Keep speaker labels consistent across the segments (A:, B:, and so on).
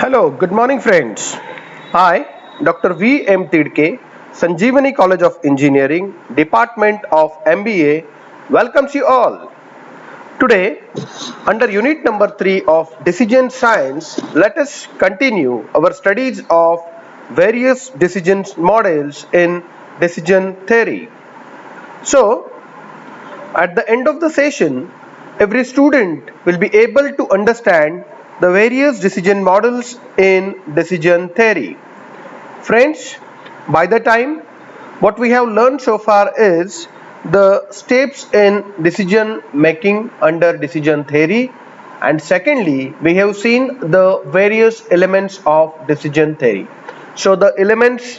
A: Hello, good morning, friends. I, Dr. V. M. Tidke, Sanjeevani College of Engineering, Department of MBA, welcomes you all. Today, under unit number 3 of Decision Science, let us continue our studies of various decision models in decision theory. So, at the end of the session, every student will be able to understand the various decision models in decision theory. Friends, by the time what we have learned so far is the steps in decision making under decision theory, and secondly we have seen the various elements of decision theory. So the elements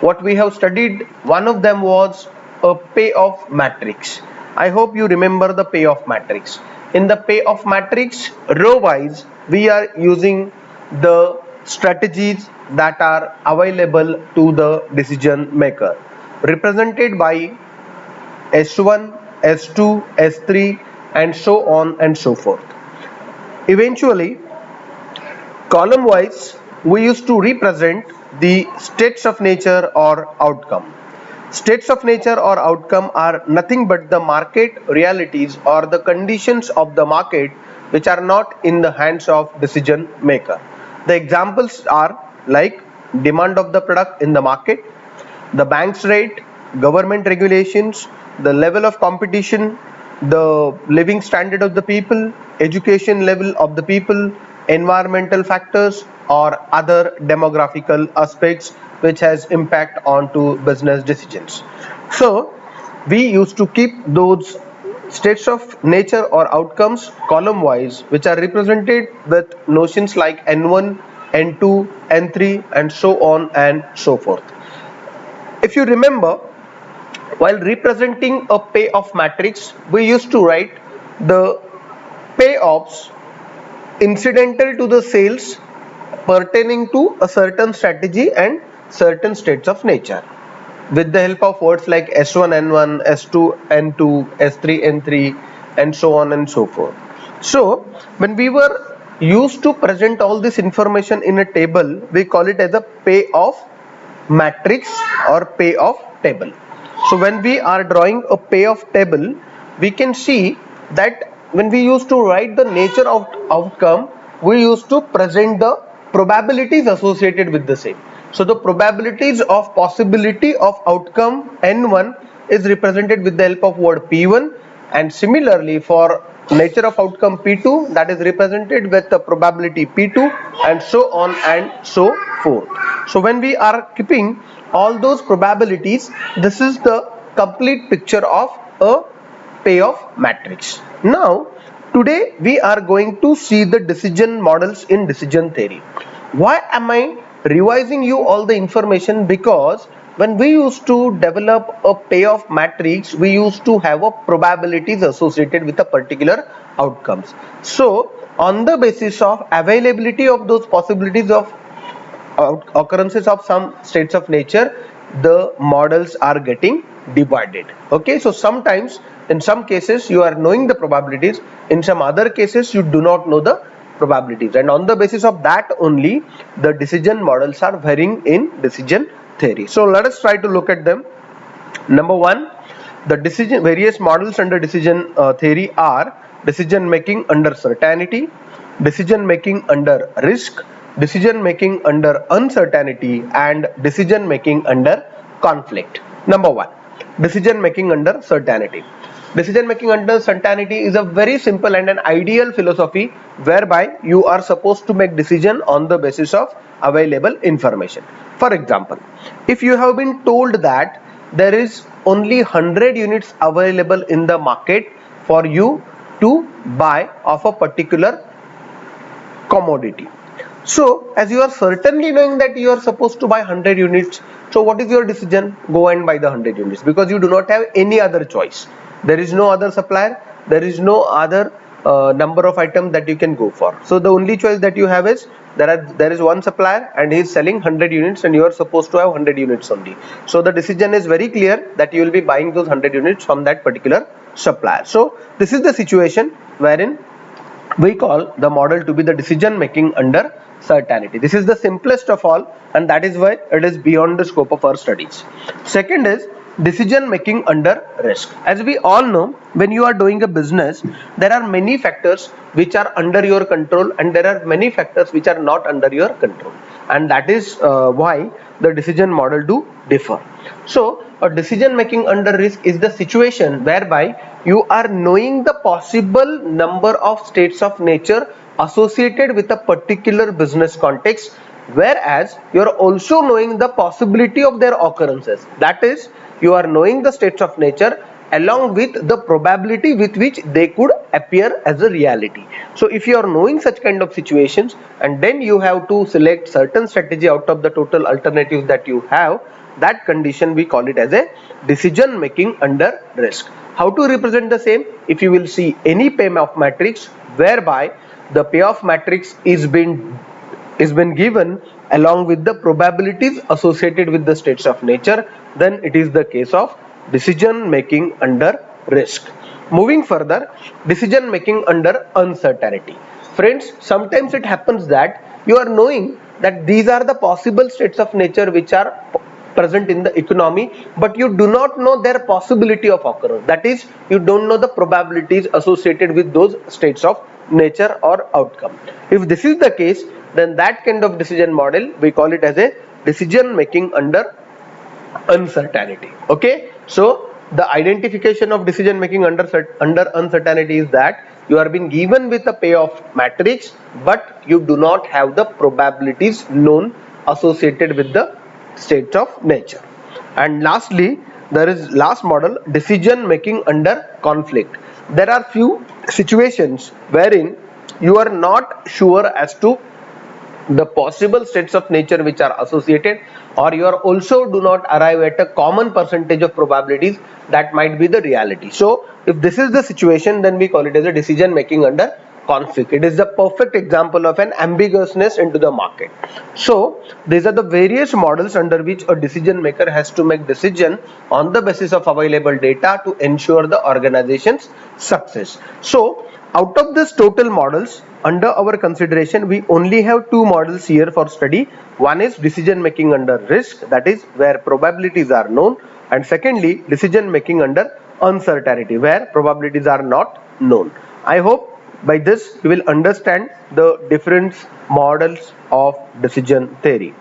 A: what we have studied, one of them was a payoff matrix. I hope you remember the payoff matrix. In the payoff matrix, row wise, we are using the strategies that are available to the decision maker, represented by S1, S2, S3, and so on and so forth. Eventually, column wise, we used to represent the states of nature or outcome. States of nature or outcome are nothing but the market realities or the conditions of the market which are not in the hands of decision maker. The examples are like demand of the product in the market, the bank's rate, government regulations, the level of competition, the living standard of the people, education level of the people, environmental factors or other demographical aspects which has impact onto business decisions. So we used to keep those states of nature or outcomes column wise, which are represented with notions like n1, n2, n3 and so on and so forth. If you remember, while representing a payoff matrix, we used to write the payoffs incidental to the sales pertaining to a certain strategy and certain states of nature with the help of words like S1 N1, S2 N2, S3 N3 and so on and so forth. So when we were used to present all this information in a table, we call it as a payoff matrix or payoff table. So when we are drawing a payoff table, we can see that when we used to write the nature of outcome, we used to present the probabilities associated with the same. So the probabilities of possibility of outcome n1 is represented with the help of word p1, and similarly for nature of outcome p2, that is represented with the probability p2 and so on and so forth. So when we are keeping all those probabilities, this is the complete picture of a payoff matrix. Now today we are going to see the decision models in decision theory. Why am I revising you all the information? Because when we used to develop a payoff matrix, we used to have a probabilities associated with a particular outcomes. So on the basis of availability of those possibilities of occurrences of some states of nature, the models are getting divided. Okay, so sometimes in some cases you are knowing the probabilities, in some other cases you do not know the probabilities, and on the basis of that only the decision models are varying in decision theory. So let us try to look at them. Number one, the decision various models under decision theory are decision making under certainty, decision making under risk, decision making under uncertainty, and decision making under conflict. Number one, decision making under certainty. Decision making under certainty is a very simple and an ideal philosophy whereby you are supposed to make decision on the basis of available information. For example, if you have been told that there is only 100 units available in the market for you to buy of a particular commodity. So as you are certainly knowing that you are supposed to buy 100 units, so what is your decision? Go and buy the 100 units, because you do not have any other choice. There is no other supplier, there is no other number of items that you can go for. So the only choice that you have is there is one supplier and he is selling 100 units and you are supposed to have 100 units only. So the decision is very clear that you will be buying those 100 units from that particular supplier. So this is the situation wherein we call the model to be the decision making under certainty. This is the simplest of all, and that is why it is beyond the scope of our studies. Second is decision making under risk. As we all know, when you are doing a business, there are many factors which are under your control and there are many factors which are not under your control, and that is why the decision model do differ. So a decision making under risk is the situation whereby you are knowing the possible number of states of nature associated with a particular business context, whereas you are also knowing the possibility of their occurrences. That is, you are knowing the states of nature along with the probability with which they could appear as a reality. So if you are knowing such kind of situations and then you have to select certain strategy out of the total alternatives that you have, that condition we call it as a decision making under risk. How to represent the same? If you will see any payoff matrix whereby the payoff matrix is been given along with the probabilities associated with the states of nature, then it is the case of decision making under risk. Moving further, decision making under uncertainty. Friends, sometimes it happens that you are knowing that these are the possible states of nature which are present in the economy, but you do not know their possibility of occurrence. That is, you don't know the probabilities associated with those states of nature or outcome. If this is the case, then that kind of decision model we call it as a decision making under uncertainty. Okay, so the identification of decision making under uncertainty is that you are being given with a payoff matrix, but you do not have the probabilities known associated with the states of nature. And lastly, there is last model, decision making under conflict. There are few situations wherein you are not sure as to the possible states of nature which are associated, or you are also do not arrive at a common percentage of probabilities that might be the reality. So if this is the situation, then we call it as a decision making under conflict. It is the perfect example of an ambiguousness into the market. So these are the various models under which a decision maker has to make decision on the basis of available data to ensure the organization's success. So out of this total models under our consideration, we only have two models here for study. One is decision making under risk, that is where probabilities are known, and secondly decision making under uncertainty, where probabilities are not known. I hope by this you will understand the different models of decision theory.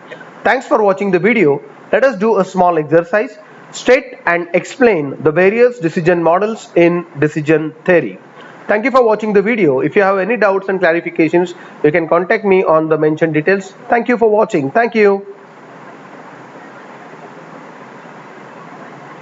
A: Thanks for watching the video. Let us do a small exercise. State and explain the various decision models in decision theory. Thank you for watching the video. If you have any doubts and clarifications, you can contact me on the mentioned details. Thank you for watching. Thank you.